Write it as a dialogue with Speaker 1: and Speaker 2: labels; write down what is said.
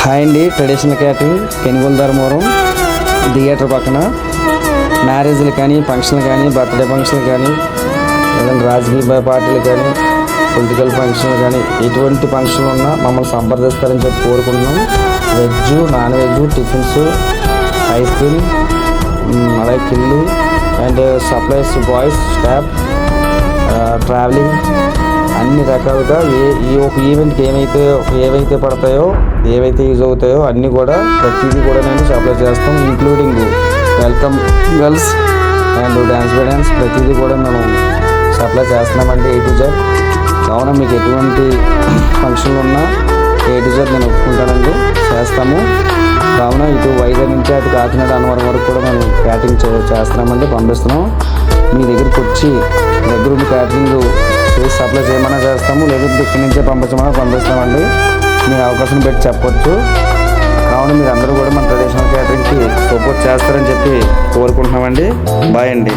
Speaker 1: Hi అండి, traditional catering Penugolu Dharmavaram theatre పక్కన మ్యారేజ్లు కానీ ఫంక్షన్లు కానీ బర్త్డే ఫంక్షన్లు కానీ లేదంటే రాజకీయ పార్టీలు కానీ పొలిటికల్ ఫంక్షన్లు కానీ ఎటువంటి ఫంక్షన్లు ఉన్నా మమ్మల్ని సంప్రదిస్తారని చెప్పి కోరుకుంటున్నాం. Veg, non veg, tiffins, ice cream, అలాగే కిల్లు and supplies, boys, staff, travelling అన్ని రకాలుగా ఈ ఒక ఈవెంట్కి ఏవైతే పడతాయో ఏవైతే యూజ్ అవుతాయో అన్నీ కూడా ప్రతిదీ కూడా నేను సప్లై చేస్తాం. Including welcome girls and dance by dance ప్రతిదీ కూడా మేము సప్లై చేస్తున్నామండి A to Z. కావున మీకు ఎటువంటి ఫంక్షన్లు ఉన్నా A to Z నేను ఒప్పుకుంటానండి, చేస్తాము. కావున ఇటు వైజాగ్ నుంచి అటు కాకినాడ అన్నవరం వరకు కూడా మేము క్యాటరింగ్ చేస్తున్నామండి, పంపిస్తున్నాం. మీ దగ్గరికి వచ్చి దగ్గరుండి క్యాటరింగ్ చేసి సప్లై చేయమన్నా చేస్తాము, లేదంటే ఇక్కడి నుంచే పంపించమన్నా పంపిస్తామండి. మీరు అవకాశం పెట్టి చెప్పొచ్చు. కావున మీరు అందరూ కూడా మన ట్రెడిషనల్ క్యాటరింగ్కి సపోర్ట్ చేస్తారని చెప్పి కోరుకుంటున్నామండి. బాయ్ అండి.